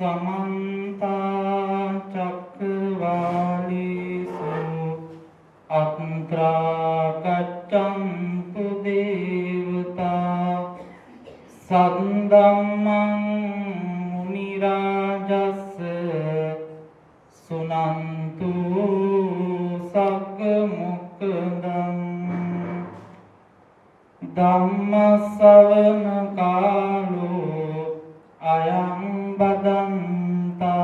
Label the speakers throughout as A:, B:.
A: समन्ता चक्रवालेषु अत्रा गच्छन्तु देवता सद्धम्मं मुनिराजस्य सुनन्तु सक्मुक्तम् ධම්මස්සවන කාලෝ අයං බදන්තා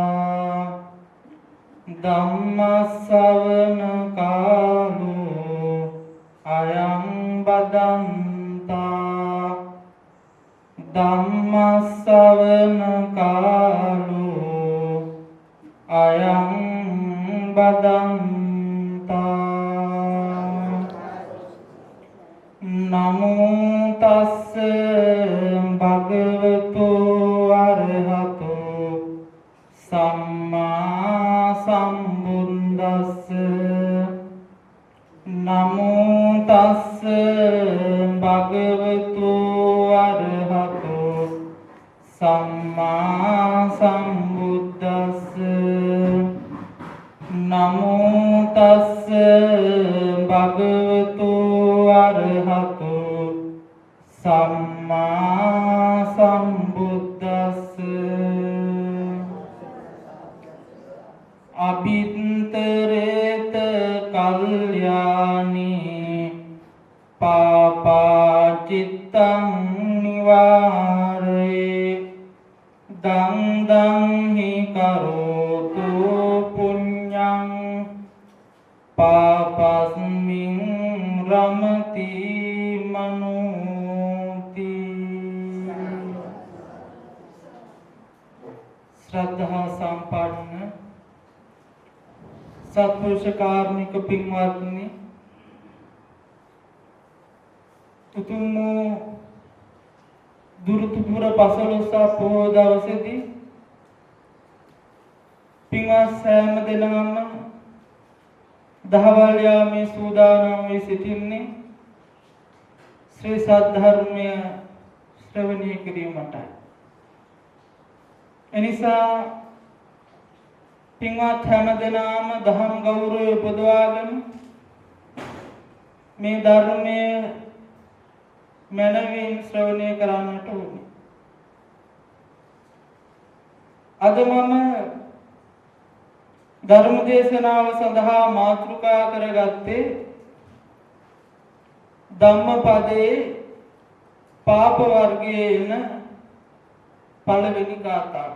A: ධම්මස්සවන කාලෝ අයං බදන්තා ධම්මස්සවන කාලෝ අයං බදන්තා නමෝ තස්ස භගවතු අරහතෝ සම්මා සම්බුද්දස්ස නමෝ තස්ස භගවතු අරහතෝ සම්මා සම්බුද්දස්ස නමෝ තස්ස භගවතු අරහතෝ සම්මා සම්බුද්දස්ස අභින්තරේත කල්යාණී පාපා චිත්තං නිවාරේ දං දං හි කරෝතු පුඤ්ඤං පාපස්මින් රමති මනෝති ශ්‍රද්ධා සම්පන්න සත්පුරුෂ කාර්මික පින්වත්නි උතුම් දුරුතුපුර පසළොස්වක පොහොය දවසේදී පින්වත් සෑම දෙනාම දහවල් යාමේ සූදානම් වී සිටින්නේ ශ්‍රී සද්ධර්මය ශ්‍රවණය කිරීමටයි. එනිසා පින්වත් හැම දෙනාම දහම් ගෞරවය උපදවාගෙන මේ ධර්මයේ මනමින් ශ්‍රවණය කරන්නට ඕනේ. අද මම ධර්ම දේශනාව සඳහා මාතෘකා කරගත්තේ ධම්මපදයේ පාප වර්ගයේ එන පළවෙනි ගාථාව.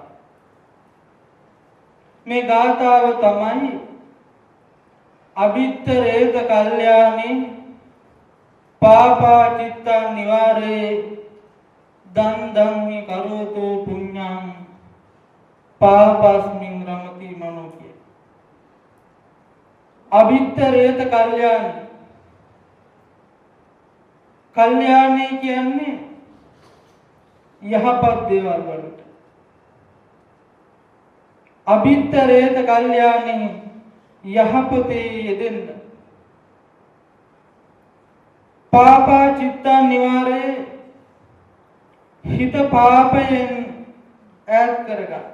A: මේ ගාථාව තමයි අභිත්තරේත කල්යාණී පාපා චිත්තං නිවාරේ දන් ධම්මි කරෝතෝ පුඤ්ඤං පාපස්මින් රමති මනෝ කිය. අභිත්තරේත කල්යාණී කල්යාණී කියන්නේ යහපත් දේවල් වලට. අභිත්තරේත කල්යාණී යහපතේ යෙදෙන්න. පාපා චිත්තං නිවාරේ හිත පාපයෙන් ඈත් කරගන්න.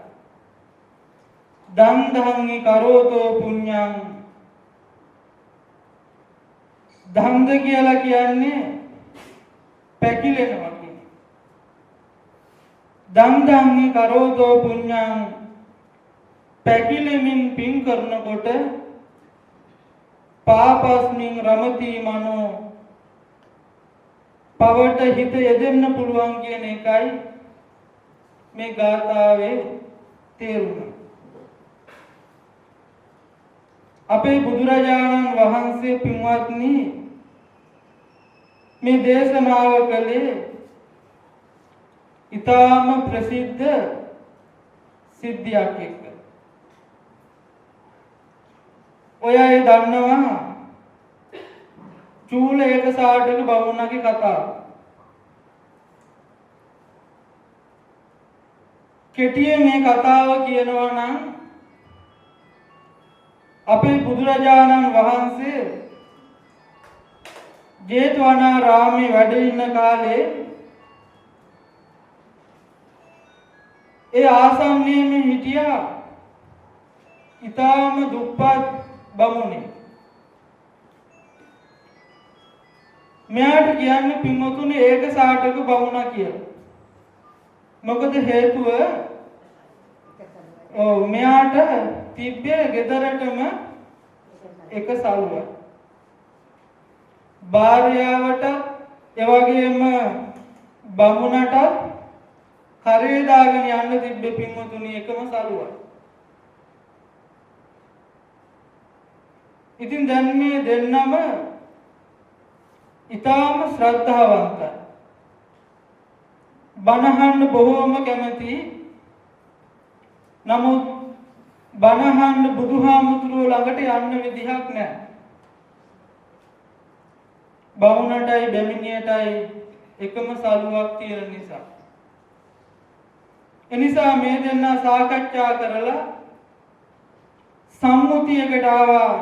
A: දන් ධම්මි කරෝතෝ පුඤ්ඤං ධම්ද කියලා කියන්නේ පැකිලෙනවා කියන්නේ. දන් ධම්මි කරෝතෝ පුඤ්ඤං පැකිලෙමින් පින් කරනකොට පාපස්මින් රමති මනෝ පවට හිත යෙදෙන්න පුළුවන් කියන එකයි මේ ගාථාවේ තේරුම. අපේ බුදුරජාණන් වහන්සේ පින්වත්නි මේ දේශනාව කළේ ඊටාම ප්‍රසිද්ධ සිද්ධියක් එක්ක. ඔය අය දන්නවා චූල ඒකසාටක බමුණගේ කතාව. කෙටියෙන් මේ කතාව කියනවා නම් අපේ බුදුරජාණන් වහන්සේ ජේතවනාරාමේ වැඩ ඉන්න කාලේ ඒ ආසන්නයේම හිටියා ඊටාම දුප්පත් බමුණෙක්. මෙයාට කියන්නේ පින්වතුනි ඒක සාටක බමුණා කියලා. මොකද හේතුව මෙයාට තිබ්බේ ගෙදරටම එක සල්ුවක්. භාර්යාවට එවැගේම බමුණට කරේ දාගෙන යන්න තිබ්බේ පින්වතුනි එකම සල්ුවක්. ඉතින් දැන් මේ දෙන්නම ඊටාම ශ්‍රද්ධාවන්තයි. බණහන්න බොහෝම කැමති. නමුත් බණහන්න බුදුහාමුදුරුවෝ ළඟට යන්න විදිහක් නැහැ. බමුණටයි බැමිණියටයි එකම සල්ුවක් තියෙන නිසා. එනිසා මේ දෙන්නා සාකච්ඡා කරලා සම්මුතියකට ආවා.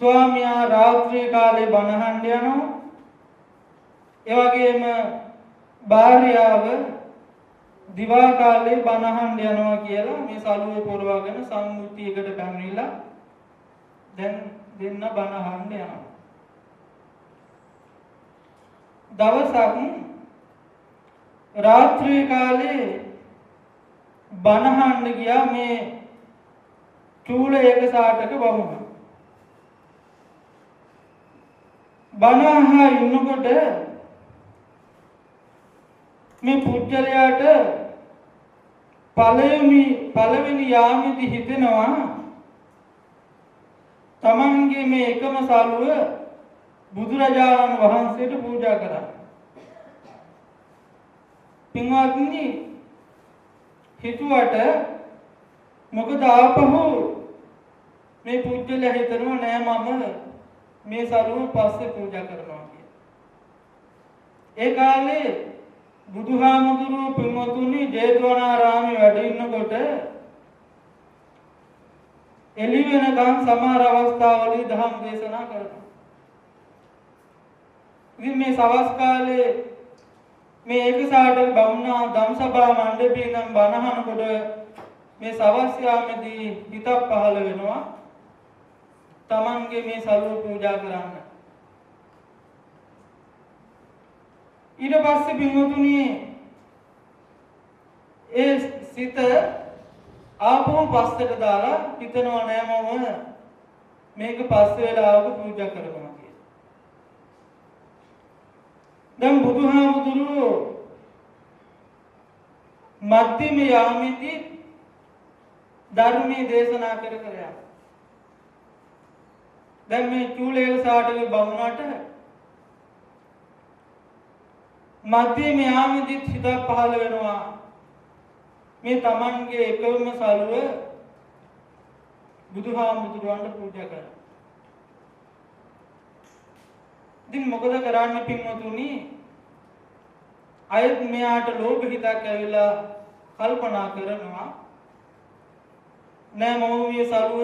A: ස්වාමියා රාත්‍රී කාලේ බණහන්න යනවා. ඒ වගේම භාර්යාව දිවා කාලේ බණහන්න යනවා කියලා මේ සල්ුව පොරවගෙන සම්මුතියකට පැමිණිලා දැන් දෙන්න බණහන්න යනවා. දවසක් රාත්‍රී කාලේ බණහන්න ගියා මේ චූල ඒකසාටක බමුණ. බණහා ඉන්නකොට මේ පුජ්‍යලයාට පළවෙනි යාමේදී හිතෙනවා තමන්ගේ මේ එකම සල්ුව බුදුරජාණන් වහන්සේට පූජා කරන්න. පින්වත්නි හිතුවට මොකද ආපහු මේ පුජ්‍යලයා හිතනවා නෑ මම මේ සල්ුව පස්සේ පූජා කරනවා කියලා. ඒ කාලේ බුදුහාමුදුරුවෝ පින්වතුනි ජේතවනාරාමේ වැඩ ඉන්නකොට එළි වෙනකන් සමහර අවස්ථාවලදී ධම්ම දේශනා කරනවා. ඉතින් මේ සවස් කාලේ මේ ඒකසාට බමුණා ධම්සභා මණ්ඩපේ නම් බණහනකොට මේ සවස් යාමේදී හිතක් පහළ වෙනවා තමන්ගේ මේ සල්ුව පූජා කරන්න. ඊට පස්සේ පින්වතුනි ඒ සිත ආපහු පස්සට දාලා හිතනවා නෑ මම මේක පස්සේ වෙලාවක පූජා කරනවා කියලා. දැන් බුදුහාමුදුරුවෝ මධ්‍යම යාමේදී ධර්මයේ දේශනා කර යනවා. දැන් මේ චූලේක සාටගේ බමුණට මධ්‍යම යාමේදී හිත පහළ වෙනවා මේ තමන්ගේ එකම සල්ුව බුදුහාමුදුරුවන්ට පූජා කරනවා. ඉතින් මොකද කරන්නේ පින්වතුනි? අයත් මෙයාට ලෝභ හිතක් ඇවිල්ලා කල්පනා කරනවා නෑ මම මේ සල්ුව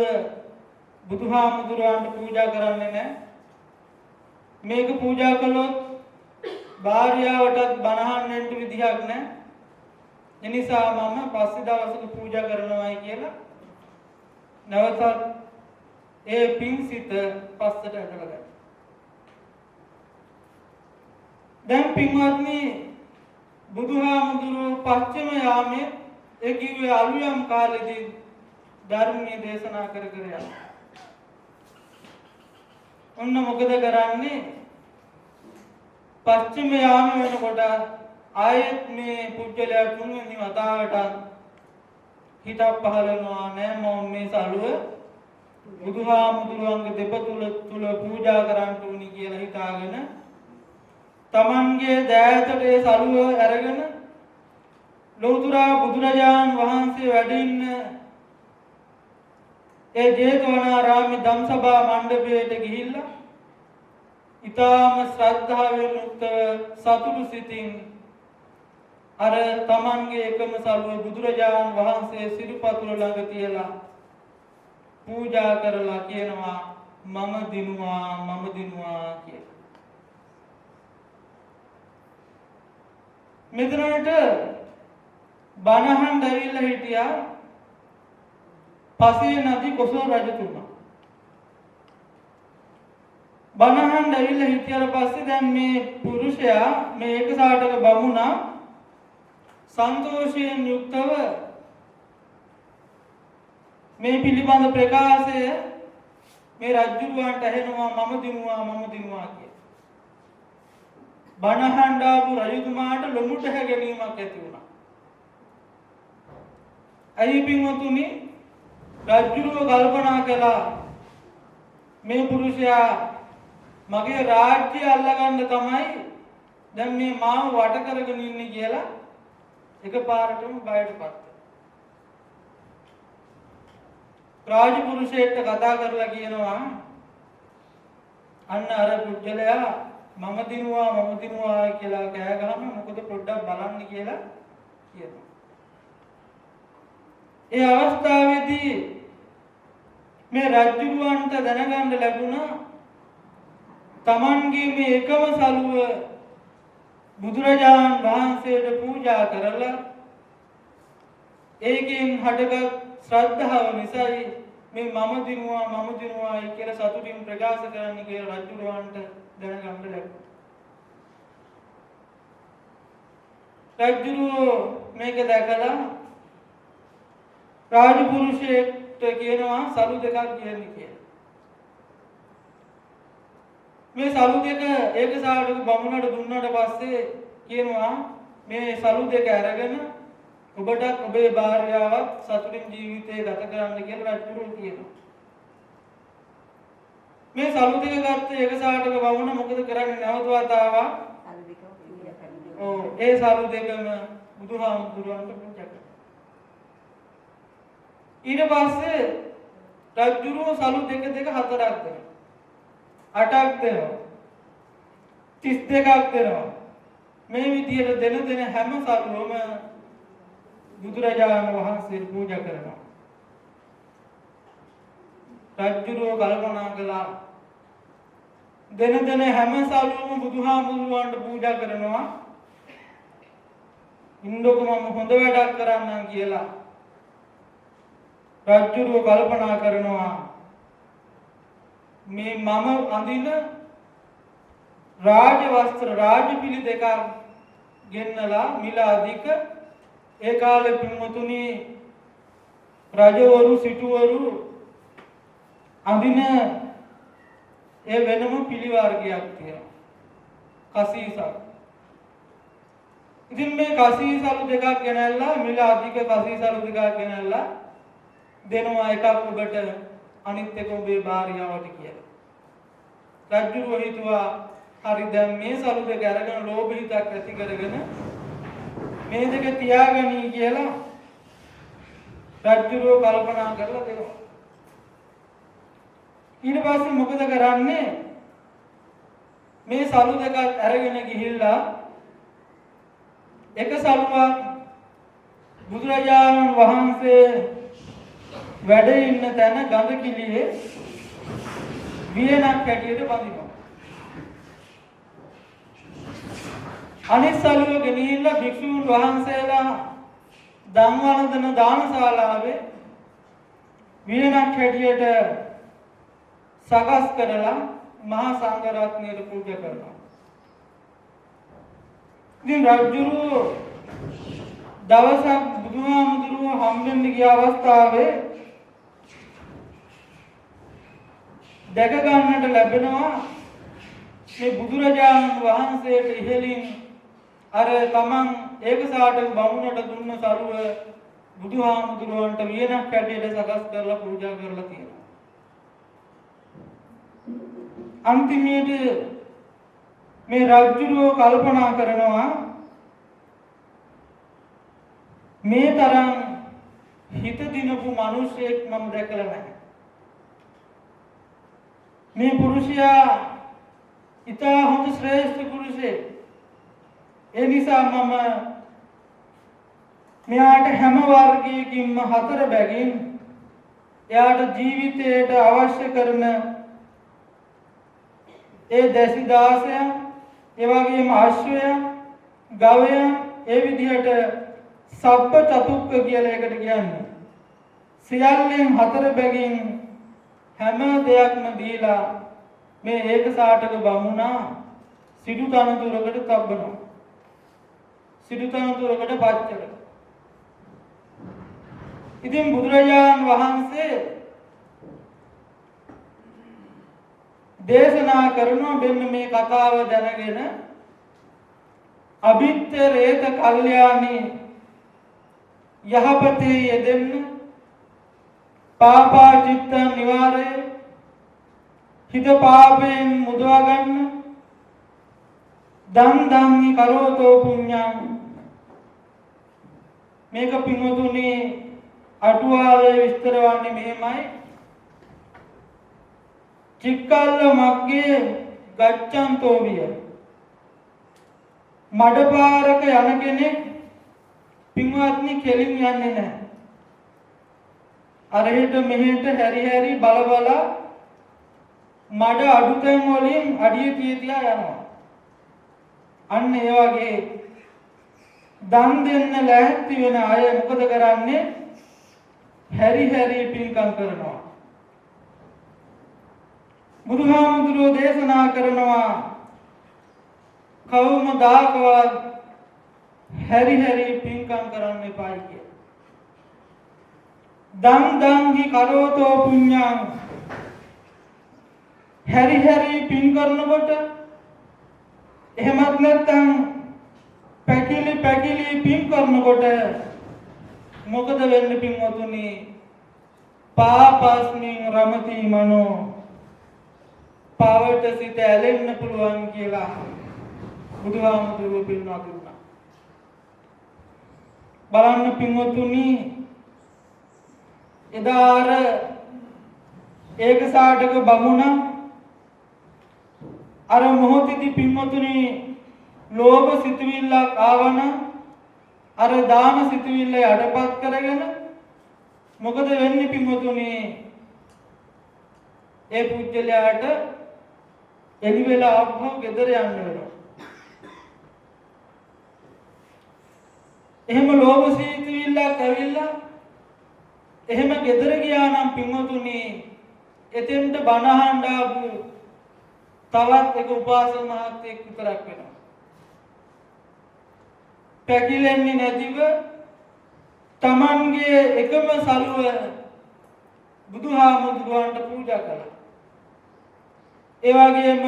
A: බුදුහාමුදුරුවන්ට පූජා කරන්නේ නෑ. මේක පූජා කළොත් භාර්යාවටත් බණහන්නට විදිහක් නෑ. එනිසා මම පස්සේ දවසක පූජා කරනවායි කියලා නැවතත් ඒ පින්සිත පස්සට ඇදලා ගත්තා. දැන් පින්වත්නි බුදුහාමුදුරුවෝ පස්චිම යාමේ ඒ කිව්වේ අලුයම් කාලෙදී ධර්මයේ දේශනා කර යනවා. ඔන්න මොකද කරන්නේ? පස්චිම යාමේ වෙනකොට ආයත් මේ පුජ්‍යලයා තුන්වෙනි වතාවට හිතක් පහළ වෙනවා නෑ මම මේ සල්ුව බුදුහාමුදුරුවන්ගේ දෙපතුල තුල පූජා කරන්න ඕනි කියලා හිතාගෙන තමන්ගේ දෑතට ඒ සල්ුව අරගෙන ලෝතුරා බුදුරජාණන් වහන්සේ වැඩ ඉන්න ඒ ජේතවනාරාමේ ධම්සභා මණ්ඩපයට ගිහිල්ලා ඊටාම ශ්‍රද්ධාවෙන් යුක්තව සතුටු සිතින් අර තමන්ගේ එකම සල්ුව බුදුරජාණන් වහන්සේ සිරිපතුල ළඟ තියලා පූජා කරලා කියනවා මම දිනුවා කියලා. මෙතනට බණහන් දැවිලා හිටියා පසේ නදී කොසල් රජතුමා. බණහන් දැවිලා හිටියට පස්සේ දැන් මේ පුරුෂයා මේ එකසාටක බමුණා සන්තෝෂයෙන් යුක්තව මේ පිළිබඳ ප්‍රකාශය මේ රජුවන්ට ඇහෙනවා මම දිනුවා කිය. බණහන් දාපු රජතුමාට ලොමුට හැගෙනීමක් ඇති වුණා. ඇයි පින්වතුනි රජුව කල්පනා කළා මේ පුරුෂයා මගේ රාජ්‍ය අල්ලගන්න තමයි දැන් මේ මාව වට කරගෙන ඉන්නේ කියලා එකපාරටම බයටපත් වුණා. රාජපුරුෂයෙක්ට කතා කරලා කියනවා අන්න අර පුජ්‍යලයා මම දිනුවා කියලා කෑ ගහන මොකද පොඩ්ඩක් බලන්න කියලා කියනවා. ඒ අවස්ථාවේදී මේ රජුවන්ට දැනගන්න ලැබුණා තමන්ගේ මේ එකම සලුව බුදුරජාණන් වහන්සේට පූජා කරලා ඒකෙන් හටගත් ශ්‍රද්ධාව නිසායි මේ මම දිනුවායි කියලා සතුටින් ප්‍රකාශ කරන්න කියලා රජුවන්ට දැනගන්න ලැබුණා. රජුව මේක දැකලා රාජපුරුෂයෙක්ට කියනවා සලු දෙකක් කියන්න කියලා. මේ සලු දෙක ඒකසාටක බමුණට දුන්නාට පස්සේ කියනවා මේ සලු දෙක අරගෙන ඔබටත් ඔබේ භාර්යාවත් සතුටින් ජීවිතය ගත කරන්න කියලා රජුරුව කියනවා. මේ සලු දෙක ගත්ත ඒකසාටක බමුණ මොකද කරන්නේ නැවත වතාවක් ඒ සලු දෙකම බුදුහාමුදුරුවන්ට පූජා කරනවා. ඊට පස්සේ රජුරුව සලු දෙක හතරක් දෙනවා. 8ක් දෙනවා 32ක් දෙනවා. මේ විදියට දෙන හැම සල්ුවම බුදුරජාණන් වහන්සේට පූජා කරනවා. රජුරෝ කල්පනා කළා දෙන හැම සල්ුවම බුදුහාමුදුරුවන්ට පූජා කරනවා. ඉන්නකො මම හොඳ වැඩක් කරන්නම් කියලා රජුරෝ කල්පනා කරනවා මේ මම අඳින රාජ වස්ත්‍ර රාජපිලි දෙකක් ගෙන්නලා මිල අධික ඒ කාලේ පින්වතුනි රජවරු සිටුවරු අඳින ඒ වෙනම පිලි වර්ගයක් තියෙනවා කසීසක්. ඉතින් මේ කසීසලු දෙකක් ගෙනල්ලා මිල අධික කසීසලු දෙකක් ගෙනල්ලා දෙනවා එකක් ඔබට අනිත් එක ඔබේ භාර්යාවට කියලා. රජුව හිතුවා හරි දැන් මේ සලු දෙක අරගෙන ලෝභ හිතක් ඇති කරගෙන මේ දෙක තියාගනි කියලා රජුව කල්පනා කරලා දෙනවා. ඊට පස්සේ මොකද කරන්නේ මේ සලු දෙක අරගෙන ගිහිල්ලා එක සලුවක් බුදුරජාණන් වහන්සේ වැඩ ඉන්න තැන ගඳ කිලියේ වියනක් හැටියට බඳිනවා. අනිත් සලුව ගෙනිහිල්ලා භික්ෂුන් වහන්සේලා දන් වළඳන දානශාලාවේ වියනක් හැටියට සකස් කරලා මහා සංඝ රත්නයට පූජා කරනවා. ඉතින් රජුරෝ දවසක් බුදුහාමුදුරුවෝ හම්බෙන්න ගිය අවස්ථාවේ දැක ගන්නට ලැබෙනවා මේ බුදුරජාණන් වහන්සේට ඉහළින් අර තමන් ඒකසාටක බමුණට දුන්න සරුව බුදුහාමුදුරුවන්ට වියනක් හැටියට සකස් කරලා පූජා කරලා තියෙනවා. අන්තිමේට මේ රජුරෝ කල්පනා කරනවා මේ තරම් හිත දිනපු මිනිසෙක් මම දැකලා නැහැ. මේ පුරුෂයා ඉතා හොඳ ශ්‍රේෂ්ඨ පුරුෂයෙක්. ඒ නිසා මම මෙයාට හැම වර්ගයකින්ම 4 බැගින් එයාට ජීවිතයට අවශ්‍ය කරන ඒ දැසි 16 ඒ වගේම අශ්වය ගවය ඒ විදිහට සබ්බ චතුක්ක කියලා එකට කියන්නේ. සියල්ලෙන් හතර බැගින් හැම දෙයක්ම දීලා මේ ඒකසාටක බමුණා සිටු තනතුරකට තබනවා. සිටු තනතුරකට පත් කරනවා. ඉතින් බුදුරජාණන් වහන්සේ දේශනා කරනවා මෙන්න මේ කතාව දැනගෙන අභිත්තරේත කල්යාණී යහපතේ යෙදෙන්න පාපා චිත්ත නිවාරය හිත පාපයෙන් මුදවා ගන්න දන් දම්හි කරෝතෝ පුඤ්ඤං මේක පින්වතුනි අටුවාවේ විස්තර වන්නේ මෙහෙමයි චික්කල්ල මග්ගේ ගච්ඡන්තෝ විය මඩපාරක යන කෙනෙක් පින්වත්නි කෙලින් යන්නේ නැහැ අරහෙට මෙහෙට හැරි හැරි බල බල මඩ අඩුතෙන් වලින් අඩිය තියා යනවා අන්න ඒ වගේ දන් දෙන්න ලැහැත්ති වෙන අය මොකද කරන්නේ හැරි හැරි පින්කම් කරනවා බුදුහාමුදුරුවෝ දේශනා කරනවා කවමදාකවත් හැරි හැරි පින්කම් කරන්න එපායි කිය. දන් දම්හි කරෝතෝ පුඤ්ඤං හැරි හැරි පින් කරනකොට එහෙමත් නැත්නම් පැකිලි පින් කරනකොට මොකද වෙන්නේ පින්වතුනි පාපස්මින් රමති මනෝ පාවට සිත ඇලෙන්න පුළුවන් කියලා බුදුහාමුදුරුවෝ පින්වා දුන්නා. බලන්න පින්වතුනි එදා අර ඒකසාටක බමුණ අර මොහොතේදී පින්වතුනි ලෝභ සිතුවිල්ලක් ආවන අර දාන සිතුවිල්ල යටපත් කරගෙන මොකද වෙන්නේ පින්වතුනි ඒ පුජ්‍යලයාට එළි වෙලා ආපහු ගෙදර යන්න වෙනවා. එහෙම ලෝභ සිතුවිල්ලක් ඇවිල්ලා එහෙම ගෙදර ගියා නම් පින්වතුනි එතෙන්ට බණ අහන්න ආපු තවත් එක උපාසක මහත්තයෙක් විතරක් වෙනවා. පැකිලෙන්නේ නැතිව තමන්ගේ එකම සලුව බුදුහාමුදුරුවන්ට පූජා කළා. ඒ වගේම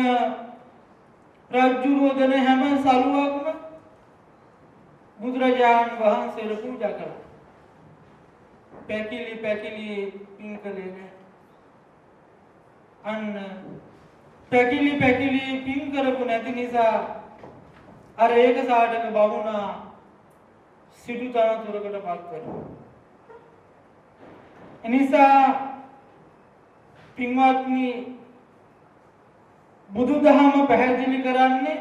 A: රජුරෝ දෙන හැම සලුවක්ම බුදුරජාණන් වහන්සේට පූජා කළා. පැකිලි පින් කළේ නැහැ. අන්න පැකිලි පින් කරපු නැති නිසා අර ඒකසාටක බමුණා සිටු තනතුරකට පත් වෙනවා. එනිසා පින්වත්නි බුදුදහම පැහැදිලි කරන්නේ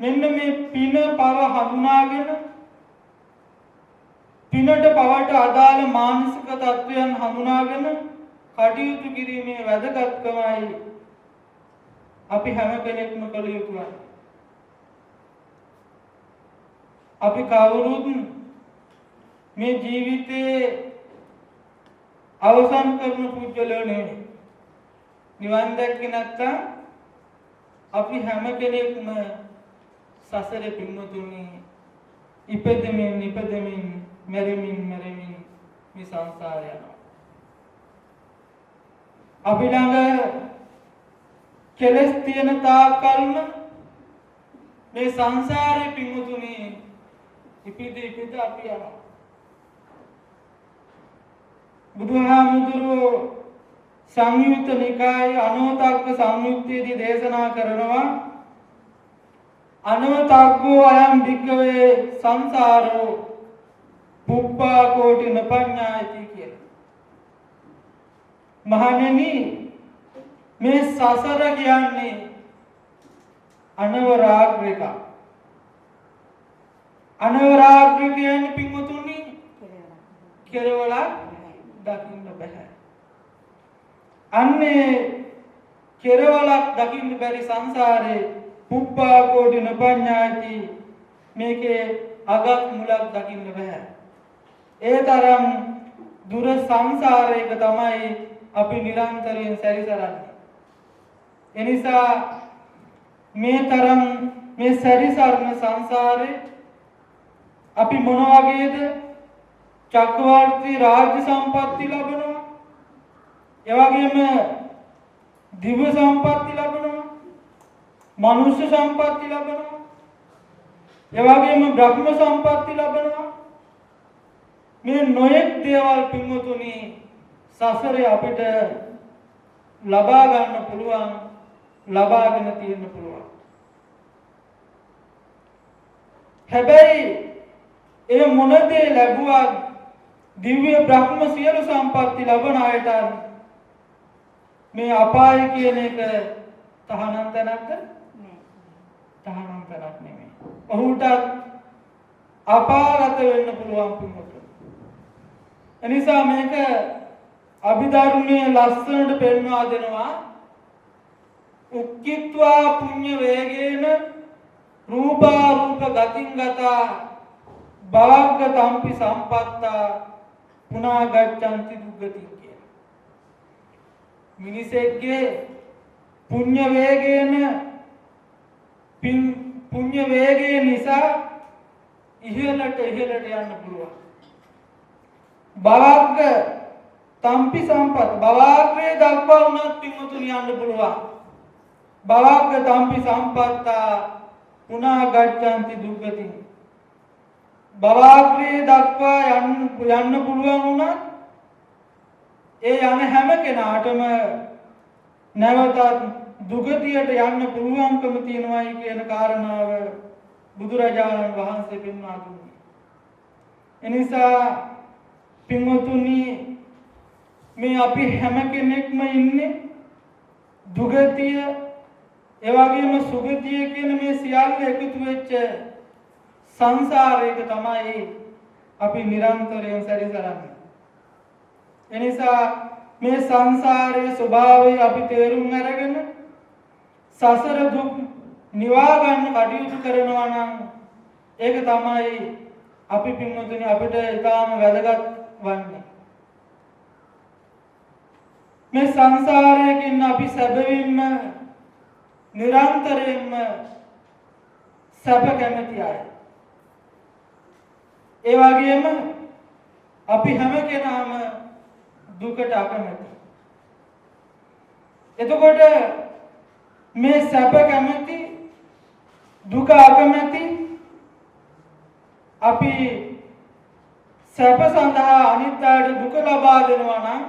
A: මෙන්න මේ පින පව හඳුනාගෙන පිනට පවට අදාළ මානසික තත්වයන් හඳුනාගෙන කටයුතු කිරීමේ වැදගත්කමයි අපි හැම කෙනෙක්ම කළ යුතුයි. අපි කවුරුත් මේ ජීවිතේ අවසන් කරන පුජ්‍යලෝ නෙවෙයි. නිවන් දැක්කේ නැත්තම් අපි හැම කෙනෙක්ම සසරේ පින්වතුනි ඉපදෙමින් මැරෙමින් මේ සංසාරය යනවා. අපි ළඟ කෙලස් තියෙන තාක්කල්ම මේ සංසාරේ පින්වතුනි ඉපිද අපි යනවා. බුදුහාමුදුරුවෝ සංයුත්ත නිකායේ අනවතග්ග සංයුත්තේදී දේශනා කරනවා අනවතග්ගෝ අයං භික්ඛවේ සංසාරෝ පුප්පා කෝටි නපඤ්ඤායති කියලා. මහණෙනි මේ සසර කියන්නේ අනවරාග්‍රික. අනවරාග්‍රික කියන්නේ පින්වතුනි කෙරවලක් දකින්න බෑ. අන්නේ කෙරවලක් දකින්න බැරි සංසාරේ පුප්පා කෝටි නපඤ්ඤායති මේකේ අගක් මුලක් දකින්න බෑ. ඒ තරම් දුර සංසාරයක තමයි අපි නිරන්තරයෙන් සැරිසරන්නේ. එනිසා මේ තරම් මේ සැරිසරන සංසාරේ අපි මොන වගේද චක්‍රවර්ති රාජ්‍ය සම්පatti ලැබෙනවා. ඒ වගේම දිව්‍ය සම්පatti ලැබෙනවා. මනුෂ්‍ය සම්පatti ලැබෙනවා. ඒ වගේම බ්‍රහ්ම සම්පatti ලැබෙනවා. මේ නොයෙක් දේවල් පින්වතුනි සසරේ අපිට ලබා ගන්න පුළුවන්, ලබාගෙන තියෙන්න පුළුවන්. හැබැයි ඒ මොන දේ ලැබුවත් දිව්‍ය බ්‍රහ්ම සියලු සම්පatti ලබන අයට මේ අපාය කියන එක තහනම් තැනක්ද? තහනම් තැනක් නෙමෙයි. ඔහුට අපාගත වෙන්න පුළුවන් පින්වතුනි. එනිසා මේක අභිධර්මයේ ලස්සනට පෙන්වා දෙනවා. උක්කිත්වා පුඤ්ඤ වේගේන රූපාරූප ගතින් ගතා භවග්ග තම්පි සම්පත්තා පුනා ගච්ඡanti දුග්ගති කියන. මිනිසෙක්ගේ පුඤ්ඤ වේගේන පුඤ්ඤ වේගය නිසා ඉහළට යන්න පුළුවන්. භවග්ග තම්පි සම්පත් භවග්‍රේ දක්වා උනත් පින්වතුනි යන්න පුළුවන්. භවග්ග තම්පි සම්පත්තා පුනා ගච්ඡanti දුග්ගති. භවග්‍රේ දක්වා යන්න පුළුවන් උනත් ඒ යන හැම කෙනාටම නැවතත් දුගතියට යන්න පුළුවන්කම තියෙනවායි කියන කාරණාව බුදුරජාණන් වහන්සේ පෙන්වා දුන්නා. එනිසා පින්වතුනි මේ අපි හැම කෙනෙක්ම ඉන්නේ දුගතිය ඒ වගේම සුගතිය කියන මේ සියල්ල එකතු වෙච්ච සංසාරයක තමයි අපි නිරන්තරයෙන් සැරිසරන්නේ. එනිසා මේ සංසාරයේ ස්වභාවය අපි තේරුම් අරගෙන සසර දුක් නිවා ගන්න කටයුතු කරනවා නම් ඒක තමයි අපි පින්වතුනි අපිට ඊටාම වැදගත් වන්නේ. මේ සංසාරයෙන් අපි සැබවින්ම නිරන්තරයෙන්ම සැප කැමති අය. ඒ වගේම අපි හැම කෙනාම දුකට අකමැති. එතකොට මේ සැප කැමති දුක අකමැති අපි සැප සඳහා අනිත් අයට දුක ලබා දෙනවා නම්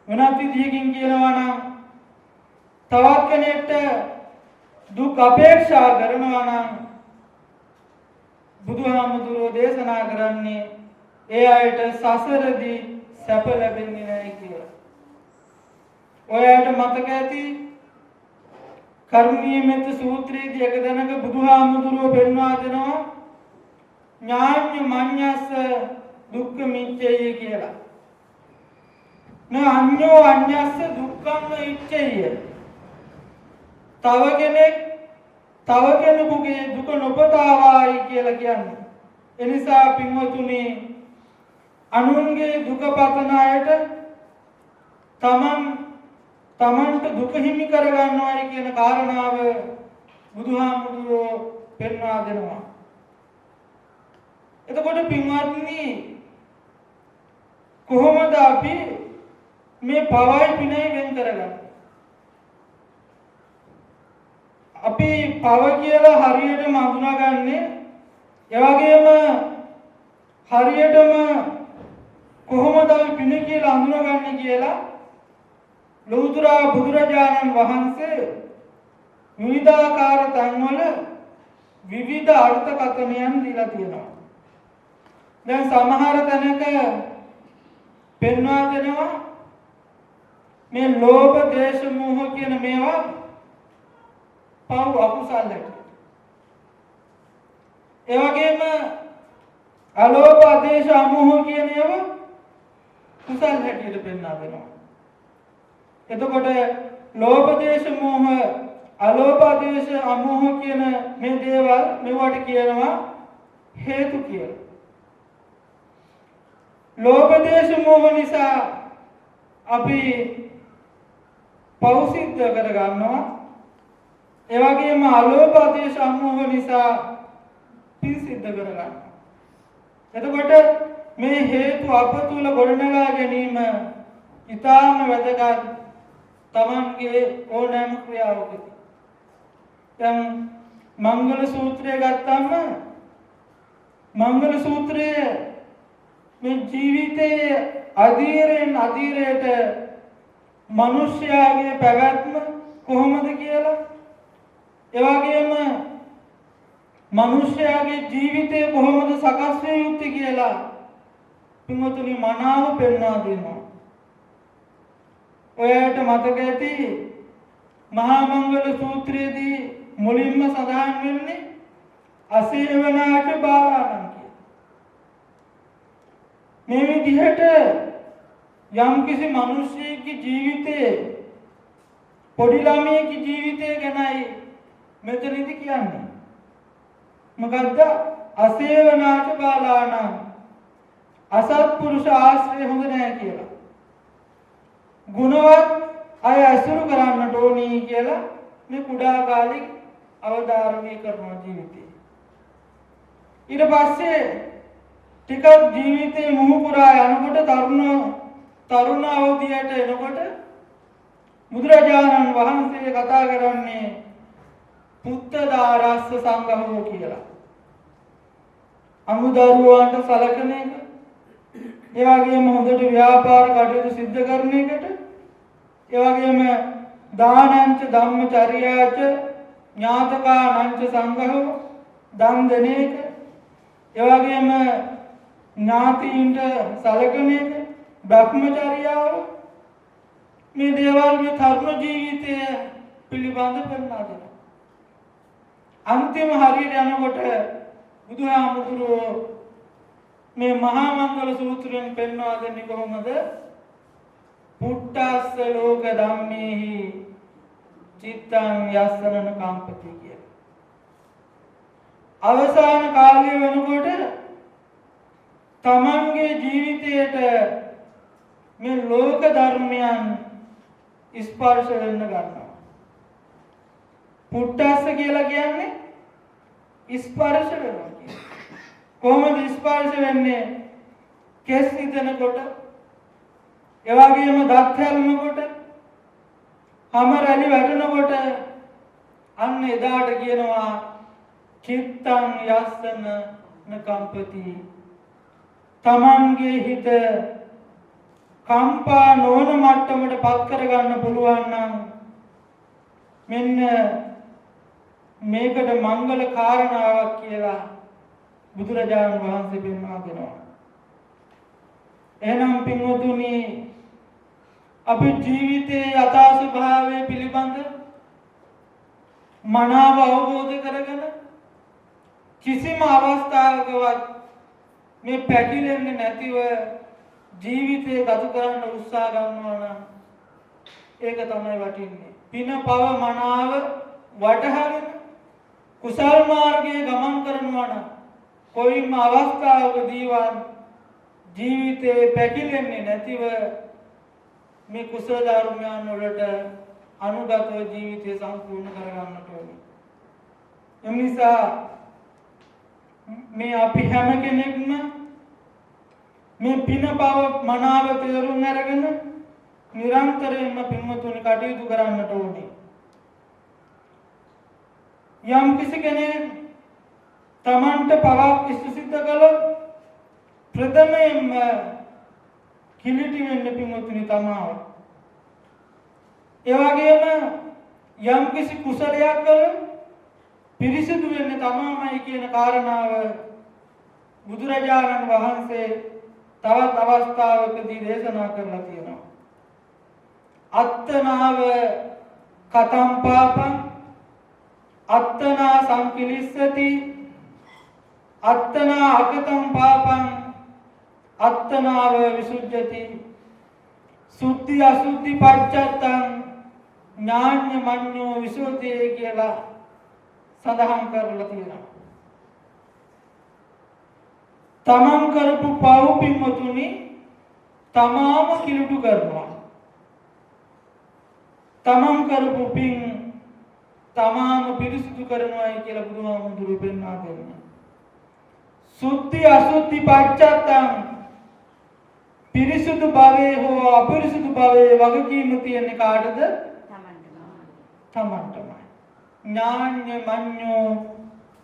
A: වෙනත් විදිහකින් කියනවා නම් තවත් කෙනෙක්ට දුක් අපේක්ෂා කරනවා නම් බුදුහාමුදුරුවෝ දේශනා කරන්නේ ඒ අයට සසරදී සැප ලැබෙන්නේ නැහැ කියලා. ඔයාලට මතක ඇති කරුණීය මෙත්ත සූත්‍රයේදී එක දණක බුදුහාමුදුරුවෝ පෙන්වා දෙනවා ඥාඤ්ඤ මඤ්ඤස්ස දුක්ඛ මිච්ඡය කියලා. අඤ්ඤෝ අඤ්ඤස්ස දුක්ඛං ඉච්ඡය. තව කෙනෙකුගේ දුක නොපතාවායි කියලා කියන්නේ. එනිසා පින්වතුනි අනුන්ගේ දුක පතන අයට තමන්ට දුක හිමි කර ගන්නවායි කියන කාරණාව බුදුහාමුදුරුවෝ පෙන්වා දෙනවා. එතකොට පින්වත්නි කොහොමද අපි මේ පවයි පිනයි වෙන් කරගන්නේ? අපි පව කියලා හරියටම හඳුනාගන්නේ ඒ වගේම හරියටම කොහොමද අපි පින කියලා හඳුනාගන්නේ කියලා ලෞතර බුදුරජාණන් වහන්සේ විවිධාකාර තන්වල විවිධ අර්ථකථනයන් දීලා තියෙනවා. දැන් සමහර තැනක පෙන්වා දෙනවා මේ ලෝභ දේශ මොහ කියන මේවා පව් අකුසල් හැටියට. ඒ වගේම අලෝභ ආදේශ අමෝහ කියන ඒවා කුසල් හැටියට පෙන්වා දෙනවා. එතකොට ලෝභ දේශ මොහ අලෝභ ආදේශ අමෝහ කියන මේ දේවල් මෙවට කියනවා හේතු කියලා. ලෝභ දේශ මොහ නිසා අපි පව් සිද්ධ කර ගන්නවා. ඒ වගේම අලෝභ දේශ මොහ නිසා පින් සිද්ධ කර ගන්නවා. එතකොට මේ හේතු අප තුල ගොඩනගා ගැනීම ඊටාම වැදගත් තමන්ගේ ඕනෑම ක්‍රියාවකදී. දැන් මංගල සූත්‍රය ගත්තාම මංගල සූත්‍රයේ මේ ජීවිතයේ අධීරයෙන් අධීරයට මිනිස්යාගේ පැවැත්ම කොහොමද කියලා ඒ වගේම මිනිස්යාගේ ජීවිතය කොහොමද සකස් වෙ යුත්තේ කියලා පින්වතුනි මනාව පෙන්වා දෙනවා. ඔයාලට මතක ඇති මහා මංගල සූත්‍රයේදී මුලින්ම සඳහන් වෙන්නේ අසේවනාච බාලාණන් කියලා. මේ විදිහට යම්කිසි මිනිසෙකුගේ ජීවිතයේ පොඩි ළමයෙකුගේ ජීවිතය ගැනයි මෙතනදී කියන්නේ. මොකද්ද? අසේවනාච බාලාණන් අසත්පුරුෂ ආශ්‍රය හොඳ නැහැ කියලා. ගුණවත් අය ඇසුරු කරන්නට ඕනි කියලා මේ කුඩා කාලේ අවධාරණය කරන ජීවිතේ. ඊට පස්සේ ටිකක් ජීවිතේ මුහු පුරා යනකොට තරුණ අවධියට එනකොට බුදුරජාණන් වහන්සේ කතා කරන්නේ පුත්තදාරස්ස සංඝහෝ කියලා. අමුදරුවන්ට සලකන එක, ඒ වගේම හොඳට ව්‍යාපාර කටයුතු සිද්ධ කරන එකට, ඒ වගේම දානංච ධම්මචර්යාච ඥාතකානංච සංඝහෝ දන් දෙන එක, ඒ වගේම ඥාතීන්ට සලකන එක, භ්‍රමචර්යාව, මේ දේවල් මේ තරුණ ජීවිතය පිළිබඳ පෙන්වා දෙනවා. අන්තිම හරියට යනකොට බුදුහාමුදුරුවෝ මේ මහා මංගල සූත්‍රයෙන් පෙන්වා දෙන්නේ කොහොමද? පුට්ටස්ස ලෝක ධම්මේහි චිත්තං යස්සනන කම්පති කියලා. අවසාන කාලය වෙනකොට තමන්ගේ ජීවිතයට මේ ලෝක ධර්මයන් ස්පර්ශ වෙන්න ගන්නවා. පුට්ටස්ස කියලා කියන්නේ ස්පර්ශ වෙනවා කියන්නේ. කොහොමද ස්පර්ශ වෙන්නේ? කෙස් හිතනකොට, ඒ වගේම දත් හැලෙනකොට, හැම රැලි වැටෙනකොට අන්න එදාට කියනවා චිත්තං යස්සන නකම්පති. තමන්ගේ හිත කම්පා නොවන මට්ටමට පත් කරගන්න පුළුවන් නම් මෙන්න මේකට මංගල කාරණාවක් කියලා බුදුරජාණන් වහන්සේ පෙන්වා දෙනවා. එහෙනම් පින්වතුනි අපේ ජීවිතයේ යථා ස්වභාවය පිළිබඳ මනාව අවබෝධ කරගෙන කිසිම අවස්ථාවකවත් මේ පැකිලෙන්නේ නැතිව ජීවිතය ගත කරන්න උත්සාහ ගන්නවා නම් ඒක තමයි වටින්නේ. පින පව මනාව වටහාගෙන කුසල් මාර්ගයේ ගමන් කරනවා නම් කොයිම අවස්ථාවකදීවත් ජීවිතේ පැකිලෙන්නේ නැතිව මේ කුසල ධර්මයන් වලට අනුගතව ජීවිතය සම්පූර්ණ කරගන්නට ඕනේ. ඒ නිසා මේ අපි හැම කෙනෙක්ම මේ පින පව මනාව තේරුම් අරගෙන නිරන්තරයෙන්ම පින්වතුනි කටයුතු කරන්නට ඕනේ. යම් කිසි කෙනෙක් තමන්ට පවක් සිද්ධ කළොත් ප්‍රථමයෙන්ම කිලිටි වෙන්න පින්වතුනි තමයි. ඒ වගේම යම් කිසි කුසලයක් කළොත් පිරිසිදු වෙන්න තමයිමයි කියන කාරණාව බුදුරජාණන් වහන්සේ තවත් අවස්ථාවකදී දේශනා කරලා තියෙනවා. අත්තනාව කතම් පාපං අත්තනා සංකිලිස්සති අත්තනා අකතම් පාපං අත්තනාව විසුද්ධති සුද්ධි අසුද්ධි පච්චත්තං ඥාඤ්ඤ මඤ්ඤෝ විසුද්ධිය කියලා සඳහන් කරලා තියෙනවා. තමන් කරපු පව් පින්වතුනි තමාම කිලුටු කරනවා. තමන් කරපු පින් තමාම පිරිසිදු කරනවායි කියලා බුදුහාමුදුරුවෝ පෙන්වා දෙනවා. සුද්ධි අසුද්ධි පච්චත්තං පිරිසිදු භවයේ හෝ අපිරිසිදු භවයේ වගකීම තියෙන්නේ කාටද? තමන්ටමයි.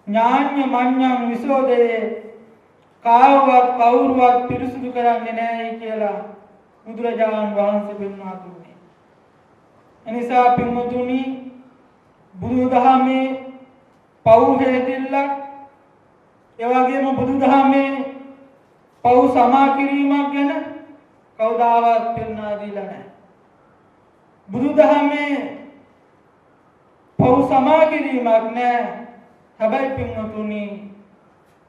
A: ඥාඤ්ඤ මඤ්ඤං විසෝදේ කාවවත් කවුරුවත් පිරිසිදු කරන්නේ නැහැ කියලා බුදුරජාණන් වහන්සේ පෙන්වා දුන්නේ. එනිසා පින්වතුනි බුදුදහමේ පව් හේදිල්ලක් ඒ වගේම බුදුදහමේ පව් සමා කිරීමක් ගැන කවදාවත් පෙන්වා දීලා නැහැ. බුදුදහමේ පව් සමා කිරීමක් නැහැ. හැබැයි පින්වතුනි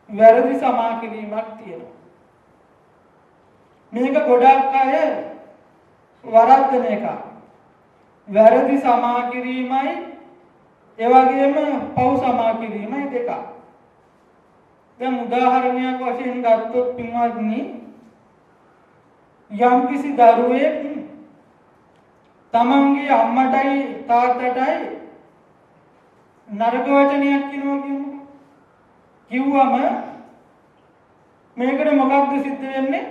A: වැරදි සමා කිරීමක් තියෙනවා. මේක ගොඩක් අය වරද්දන එක. වැරදි සමා කිරීමයි ඒ වගේම පව් සමා කිරීමයි දෙකක්. දැන් උදාහරණයක් වශයෙන් ගත්තොත් පින්වත්නි යම්කිසි දරුවෙක් තමන්ගේ අම්මටයි තාත්තටයි නරක වචනයක් කියනවා කියමුකෝ. කිව්වම මේකට මොකක්ද සිද්ධ වෙන්නේ?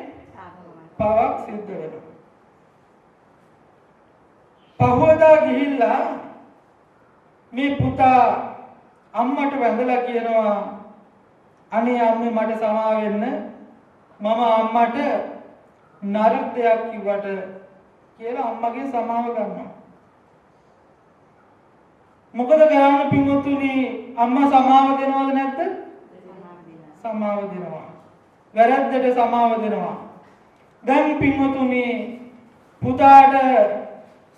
A: පවක් සිද්ධ වෙනවා. පහවදා ගිහිල්ලා මේ පුතා අම්මට වැඳලා කියනවා අනේ අම්මේ මට සමා වෙන්න මම අම්මට නරක දෙයක් කිව්වට කියලා අම්මගේ සමාව ගන්නවා. මොකද කරන්නේ පින්වතුනි අම්මා සමාව දෙනවද නැද්ද? සමාව දෙනවා. වැරද්දට සමාව දෙනවා. දැන් පින්වතුනි පුතාට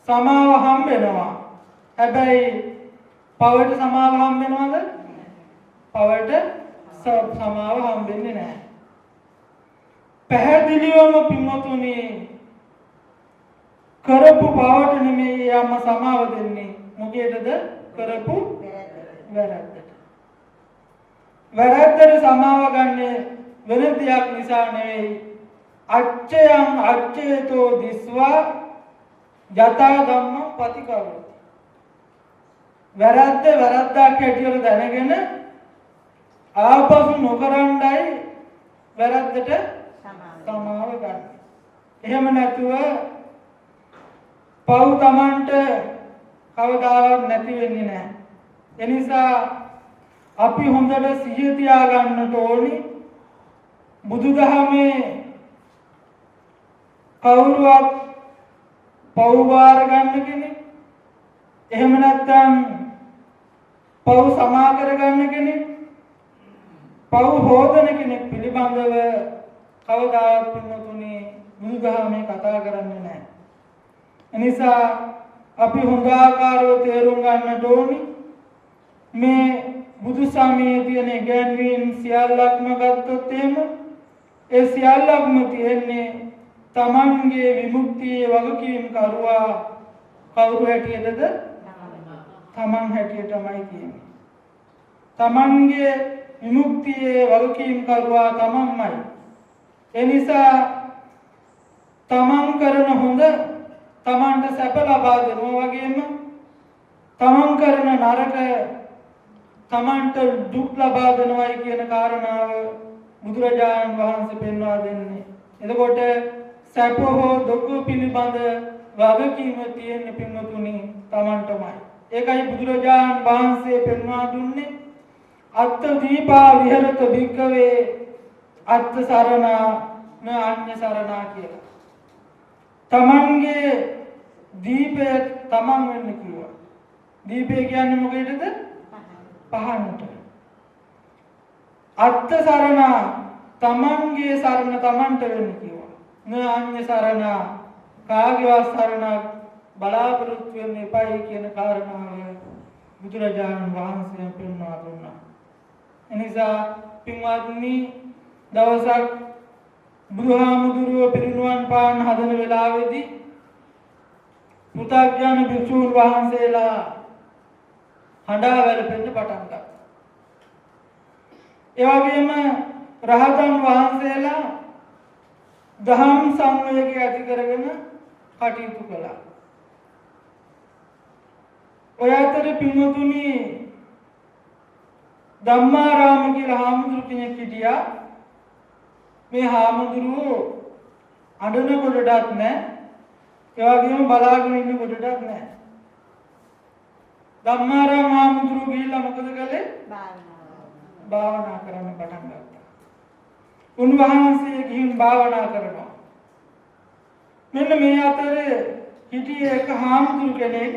A: සමාව හම්බ වෙනවා. හැබැයි පවට සමාව හම්බ වෙනවද? පවට සමාව හම්බෙන්නේ නැහැ. පැහැදිලිවම පින්වතුනි කරපු පවට නෙමෙයි අම්මා සමාව දෙන්නේ. මොකේදද? කරපු වැරද්දට. වැරද්දට සමාව ගන්න වෙන දෙයක් නිසා නෙවෙයි. අච්චයන් අච්චේතෝ දිස්වා යතා ධම්ම පතිකරෝ. වැරද්ද වැරද්දක් හැටියට දැනගෙන ආපසු නොකරන්නයි වැරද්දට සමාව ගන්න. එහෙම නැතුව පව් Tamanට කවදාවත් නැති වෙන්නේ නැහැ. එනිසා අපි හොඳට සිහිය තියාගන්නට ඕනි බුදුදහමේ කවුරුවත් පව් වාර ගන්න කෙනෙක් එහෙම නැත්නම් පව් සමා කර ගන්න කෙනෙක් පව් හොදන කෙනෙක් පිළිබඳව කවදාවත් පින්වතුනි බුදුදහමේ කතා කරන්නේ නැහැ. එනිසා අපි හොඳ ආකාරව තේරුම් ගන්නට ඕනි මේ බුදු සමයේ තියෙන ඉගැන්වීම් සියල්ලක්ම ගත්තොත් එහෙම ඒ සියල්ලක්ම තියෙන්නේ තමන්ගේ විමුක්තියේ වගකීම් කරුවා කවුරු හැටියටද? තමන් හැටියටමයි කියන්නේ. තමන්ගේ විමුක්තියේ වගකීම් කරුවා තමන්මයි. එනිසා තමන් කරන හොඳ තමන්ට සැප ලබා දෙනවා වගේම තමන් කරන නරක තමන්ට දුක් ලබා දෙනවායි කියන කාරණාව බුදුරජාණන් වහන්සේ පෙන්වා දෙන්නේ. එතකොට සැප හෝ දුක පිළිබඳ වගකීම තියෙන පින්වතුනි තමන්ටමයි. ඒකයි බුදුරජාණන් වහන්සේ පෙන්වා දුන්නේ අත්ථ දීපා විහෙරත භික්ඛවේ අත්ථ සරණා න අඤ්ඤ සරණා කියලා. තමන්ගේ දීපය තමන් වෙන්න කිව්වා. දීපය කියන්නේ මොකේදද? පහනට. අත්ථ සරණා තමන්ගේ සරණ තමන්ට වෙන්න කිව්වා. න අඤ්ඤ සරණා කාගේවත් සරණක් බලාපොරොත්තු වෙන්න එපයි කියන කාරණාව බුදුරජාණන් වහන්සේ පෙන්වා දුන්නා. එනිසා පින්වත්නි දවසක් බුදුහාමුදුරුවෝ පිරිනුවන් පාන්න හදන වෙලාවේදී පුතග්ජන භික්ෂුන් වහන්සේලා හඬා වැළපෙන්න පටන් ගත්තා. ඒ වගේම රහතන් වහන්සේලා දහම් සංවේගය ඇති කරගෙන කටයුතු කළා. ඔය අතරේ පින්වතුනි ධම්මාරාම කියලා හාමුදුරු කෙනෙක් හිටියා. මේ හාමුදුරුවෝ අඬන කොටටත් නැහැ. ඒ වගේම බලාගෙන ඉන්න කොටටත් නැහැ. ධම්මාරාම හාමුදුරුවෝ ගිහිල්ලා මොකද කළේ? භාවනා කරන්න පටන් ගත්තා. උන්වහන්සේ ගිහින් භාවනා කරනවා. මෙන්න මේ අතරේ හිටියේ එක හාමුදුරු කෙනෙක්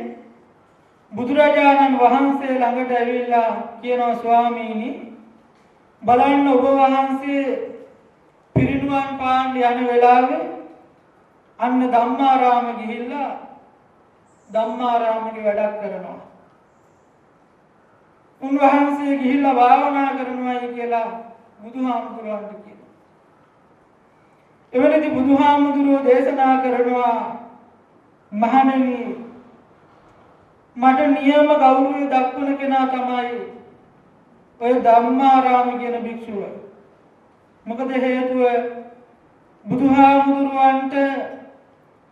A: බුදුරජාණන් වහන්සේ ළඟට ඇවිල්ලා කියනවා ස්වාමීනි බලන්න ඔබ වහන්සේ පිරිනුවන් පාන්න යන වෙලාවේ අන්න ධම්මාරාම ගිහිල්ලා ධම්මාරාමේ වැඩක් කරනවා. උන්වහන්සේ ගිහිල්ලා භාවනා කරනවායි කියලා බුදුහාමුදුරුවන්ට කියනවා. එවලදී බුදුහාමුදුරුවෝ දේශනා කරනවා මහණෙනි මට නියම ගෞරවය දක්වන කෙනා තමයි ඔය ධම්මාරාම කියන භික්ෂුව. මොකද හේතුව බුදුහාමුදුරුවන්ට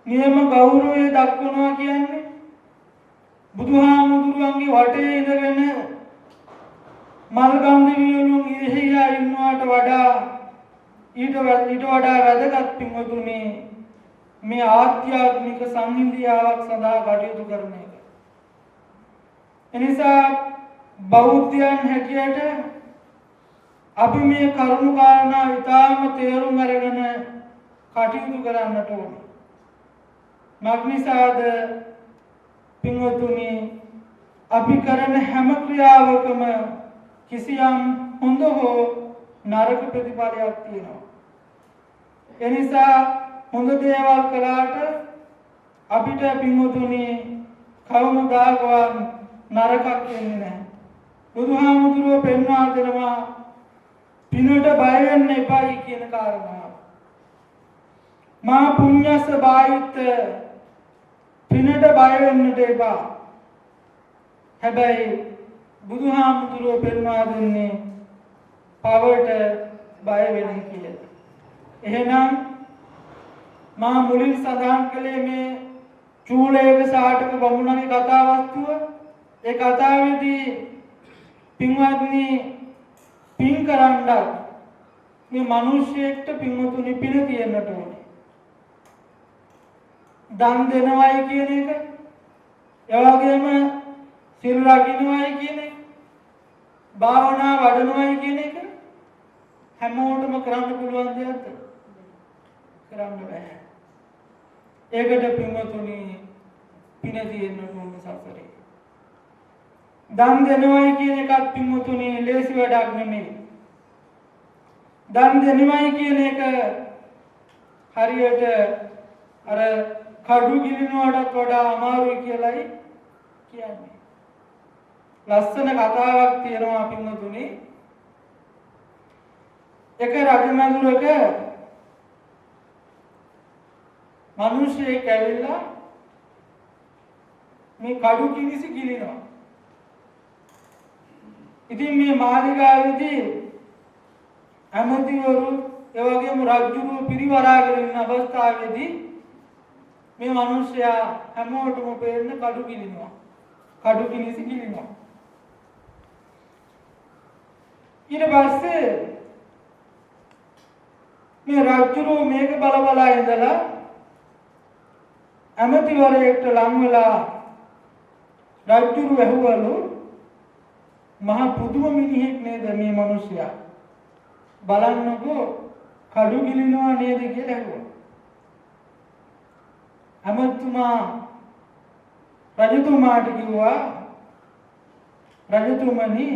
A: නියම ගෞරවය දක්වනවා කියන්නේ බුදුහාමුදුරුවන්ගේ වටේ ඉඳගෙන මල් ගන්ධ වියලුම් ඉරිහියා ඉන්නවට වඩා ඊට වඩා වැදගත් පින්වතුනි මේ ආධ්‍යාත්මික සංහිඳියාවක් සඳහා කටයුතු කරන එක. එනිසා බෞද්ධයන් හැටියට අපි මේ කරුණු කාරණා ඉතාම තේරුම් අරගෙන කටයුතු කරන්නට ඕන. මක්නිසාද පින්වතුනි අපි කරන හැම ක්‍රියාවකම කිසියම් හොඳ හෝ නරක ප්‍රතිඵලයක් තියෙනවා. එනිසා හොඳ දේවල් කළාට අපිට පින්වතුනි කවමදාකවත් නරකක් වෙන්නේ නැහැ. බුදුහාමුදුරුවෝ පෙන්වා දෙනවා පිනට බය වෙන්න එපායි කියන කාරණාව. මා පුඤ්ඤස්ස බායිත් පිනට බය වෙන්නට එපා. හැබැයි බුදුහාමුදුරුවෝ පෙන්වා දෙන්නේ පවට බය වෙන්න කියලා. එහෙනම් මා මුලින් සඳහන් කළේ මේ චූලයක සාටක බමුණගේ කතා වස්තුව. ඒ කතාවේදී පින්වත්නි පින් කරන්නත් මේ මිනිස්සෙක්ට පින්වතුනි පින තියෙන්නට ඕනේ. දන් දෙනවයි කියන එක, ඒ වගේම සිල් රකින්නවයි කියන එක, භාවනා වඩනවයි කියන එක හැමෝටම කරන්න පුළුවන් දෙයක්ද? කරන්න බෑ. ඒකට පින්වතුනි පින තියෙන්න ඕනේ සසරේ. දන් දෙනවයි කියන එකත් පින්වතුනි ලේසි වැඩක් නෙමෙයි. දන් දෙනවයි කියන එක හරියට අර කඩු ගිලිනවටත් වඩා අමාරුයි කියලායි කියන්නේ. ලස්සන කතාවක් තියෙනවා පින්වතුනි. එක රජමැදුරක මිනිහෙක් ඇවිල්ලා මේ කඩු කිනිසි ගිලිනවා. ඉතින් මේ මාලිගාවේදී ඇමතිවරු ඒ වගේම රජුරු පිරිවරාගෙන ඉන්න අවස්ථාවේදී මේ මිනිසයා හැමෝටම පේන්න කඩු ගිලිනවා. කඩු කිනිසි ගිලිනවා. ඊට පස්සේ මේ රජුරු මේක බල ඉඳලා ඇමතිවරයෙක්ට ලං වෙලා රජුරු ඇහුවලු මහා පුදුම මිනිහෙක් නේද මේ මිනිසයා. බලන්නකෝ කඩු ගිලිනවා නේද කියලා ඇහුවා. ඇමතුමා රජතුමාට කිව්වා රජතුමනි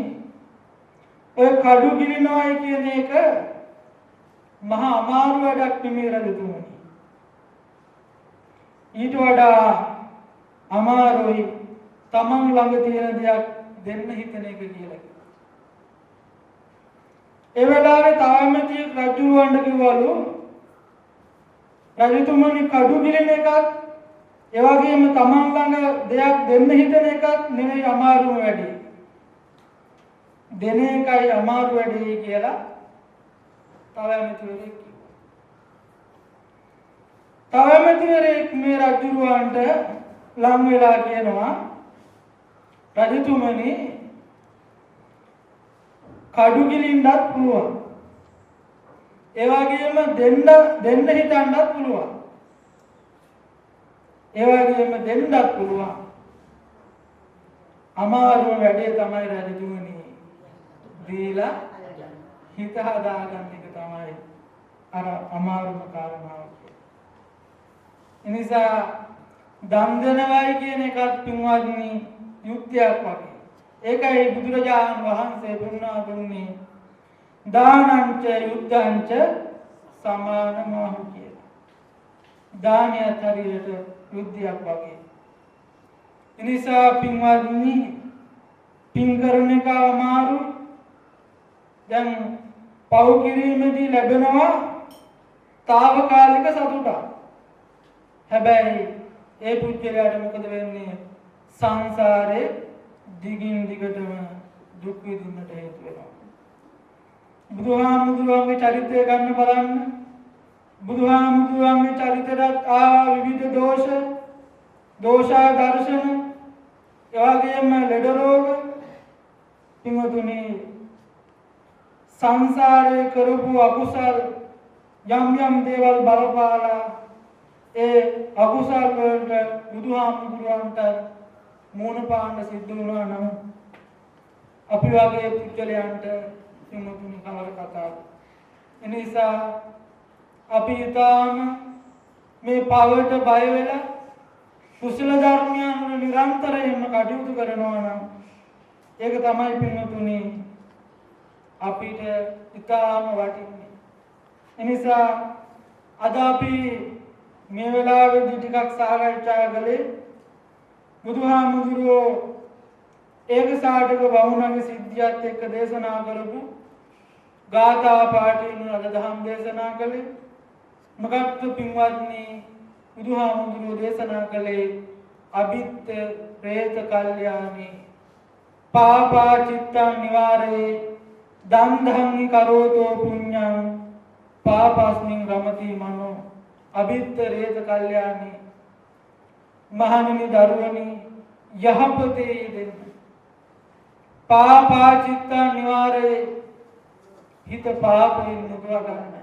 A: ඔය කඩු ගිලිනවයි කියන එක මහා අමාරු වැඩක් නෙමෙයි රජතුමනි. ඊට වඩා අමාරුයි තමන් ළඟ තියෙන දෙයක් දෙන්න හිතන එක කියලා. ඒ වෙලාවේ තාමතිය රජුවන්ට කිව්වලු රජතුමනි කඩු ගිලින එකත් ඒ වගේම තමන් ළඟ දෙයක් දෙන්න හිතන එකත් නෙමෙයි අමාරුම වැඩේ. දෙන එකයි අමාරු වැඩේ කියලා තව ඇමතිවරයෙක් කිව්වා. තව ඇමතිවරයෙක් මේ රජුරවන්ට ලං වෙලා කියනවා රජතුමනි කඩු ගිලින්නත් පුළුවන්. ඒ වගේම දෙන්න හිතන්නත් පුළුවන්. ඒ වගේම දෙන්නත් පුළුවන්. අමාරුම වැඩේ තමයි රජතුමනි දීලා හිත හදාගන්න එක තමයි අර අමාරුම කාරණාව. එනිසා දන් දෙනවයි කියන එකත් පින්වත්නි යුක්තියක් වගේ. ඒකයි බුදුරජාණන් වහන්සේ දුන්නා දුන්නේ දානංච යුද්ධංච සමානමහු කියලා. දානයත් හරියට යුද්ධයක් වගේ. එනිසා පින්වත්නි පින් කරන එක අමාරුයි. දැන් පව් කිරීමේදී ලැබෙනවා తాවකාලික සතුටක්. හැබැයි ඒ පුද්ගලයාට මොකද වෙන්නේ? සංසාරේ දිගින් දිගටම දුක් විඳින්නට හේතු වෙනවා. බුදුහාමුදුරුවන්ගේ චරිතය ගන්න බලන්න. බුදුහාමුදුරුවන්ගේ චරිතයට විවිධ දෝෂා දර්ශන, එවාගෙම ලෙඩ රෝග, පින්වතුනි සංසාරේ කරපු අකුසල් යම් දේවල් බලපාලා ඒ අකුසල් වලට බුදුහාමුදුරුවන්ට මූණ පාන්න සිද්ධ වුණා නම් අපි වගේ පුද්ගලයන්ට පින්වතුනි කවර කතාවද? එනිසා අපි ඊටාම මේ පවට බය වෙලා කුසල ධර්මයන් වල නිරන්තරයෙන්ම කටයුතු කරනවා නම් ඒක තමයි පින්වතුනි අපිට ඊටාම වටින්නේ. එනිසා අද අපි මේ වෙලාවේදී ටිකක් සාකච්ඡා කළේ බුදුහාමුදුරුවෝ ඒකසාටක වහුණගේ සිද්ධියත් එක්ක දේශනා කරපු ගාථා පාඨයෙන් අද දහම් දේශනා කළේ. මොකක්ද පින්වත්නි බුදුහාමුදුරුවෝ දේශනා කළේ අභිත්ත പ്രേත කල්යාණී පාපා චිත්තං නිවාරේ දන්ධං කරෝතෝ පුඤ්ඤං පාපස්මින් රමති මනෝ. අභිත්ත പ്രേත කල්යාණී මහණෙනි දරුවනි යහපතේ යෙදෙන්න. පාපා චිත්තං නිවාරේ හිත පාපයෙන් මුදවා ගන්න.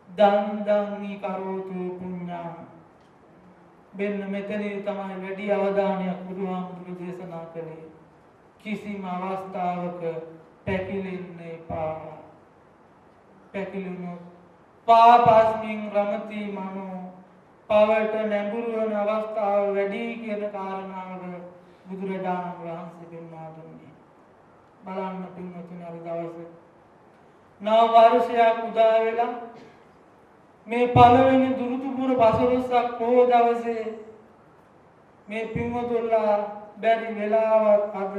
A: දන්ධං කරෝතෝ පුඤ්ඤං. මෙන්න මෙතනදී තමයි වැඩි අවධානයක් බුදුහාමුදුරුවෝ දේශනා කළේ. කිසිම අවස්ථාවක පැකිලෙන්න එපා. පැකිලුණොත් පාපස්මින් රමති මනෝ. පවට නැඹුරු වන අවස්ථාව වැඩි කියන කාරණාව බුදුරජාණන් වහන්සේ පෙන්වා දුන්නේ. බලන්න පින්වතුනි අද දවසේ නව වර්ෂයක් උදා වෙලා මේ පළවෙනි දුරුතුපුර පසළොස්වක පොහොය දවසේ මේ පින්වතුන්ලා බැරි වෙලාවක් අද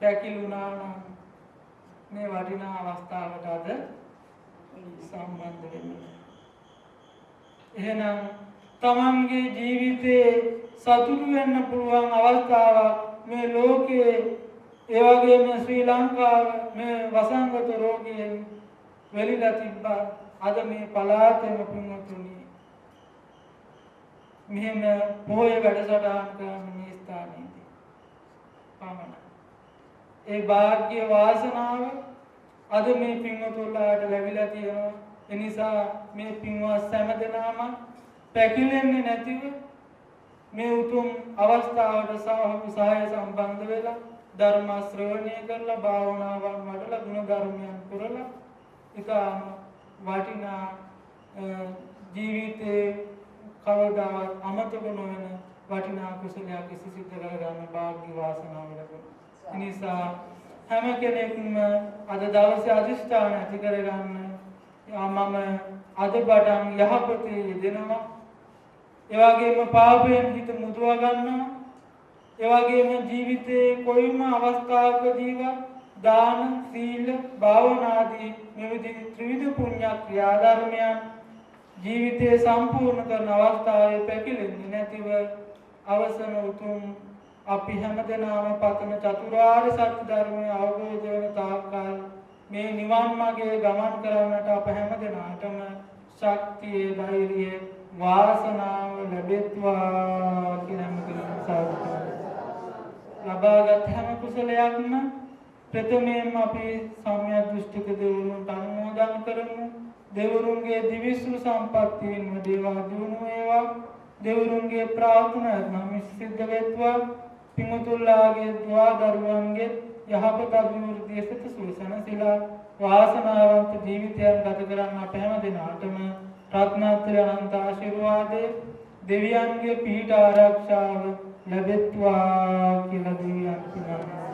A: පැකිලුණා නම් මේ වටිනා අවස්ථාවට අද සම්බන්ධ වෙන්නේ. එහෙනම් තමන්ගේ ජීවිතේ සතුටු වෙන්න පුළුවන් අවස්ථාවක් මේ ලෝකයේ ඒ වගේම ශ්‍රී ලංකාව මේ වසංගත රෝගයෙන් වෙලිලා තිබ්බා. අද මේ පළාතේම පින්වතුනි මෙහෙම පොහොය වැඩසටහන් කරන මේ ස්ථානයේදී පමණයි. ඒ වාග්ය වාසනාව අද මේ පින්වතුන්ලාට ලැබිලා තියෙනවා. එනිසා මේ පින්වත් හැමදෙනාම පැකිලෙන්නේ නැතිව මේ උතුම් අවස්ථාවට සහාය සම්බන්ධ වෙලා ධර්ම ශ්‍රවණය කරලා භාවනාවන් වඩලා ගුණ ධර්මයන් පුරලා ඊටාම වටිනා ජීවිතේ කවදාවත් අමතක නොවන වටිනා කුසලයක් සිද්ධ කරගන්න වාග්ය වාසනාව ලැබුණා. එනිසා හැම කෙනෙක්ම අද දවසේ අදිෂ්ඨාන ඇති කරගන්න මම අද පටන් යහපතේ යෙදෙනවා. ඒ වගේම පාපයෙන් හිත මුදවා ගන්නවා. ඒ වගේම ජීවිතේ කොයිම අවස්ථාවකදීවත් දාන, සීල, භාවනාදී මෙවිධ ත්‍රිවිධ පුණ්‍ය ක්‍රියාධර්මයන් ජීවිතේ සම්පූර්ණ කරන අවස්ථාවේ පැකිලෙන්නේ නැතිව අවසන උතුම් අපි හැමදෙනාම පතන චතුරාර්ය සත්‍ය ධර්මය අවබෝධ වෙන තාක්කල් මේ නිවන් මාර්ගයේ ගමන් කරන්නට අප හැම දෙනාටම ශක්තිය, ධෛර්යය, වාසනාව ලැබෙත්වා කියන හැමදෙනාම සාදුකාරය. ලබාගත් හැම කුසලයක්ම ප්‍රථමයෙන්ම අපි සම්‍යක් දෘෂ්ටික දෙවිවරුන්ට අනුමෝදන් කරමු. දෙවිවරුන්ගේ දිවිසුළු සම්පත්තියින්ම දේවා දිනු වේවා. දෙවිවරුන්ගේ ප්‍රාර්ථනා නම් සිද්ධ වෙත්වා. පින්තුල්ලාගේ දුවා දරුවන්ගේ යහපත අභිවෘද්ධිය සිත සුවසනසීලා වාසනාවන්ත ජීවිතයක් ගත කරන්න අප හැම දිනාටම රත්නත්‍රි අනන්ත ආශිර්වාදේ දෙවියන්ගේ පීඨ ආරක්ෂාව ලැබෙත්වා කියලා දෙවියන් පිළිගන්නවා.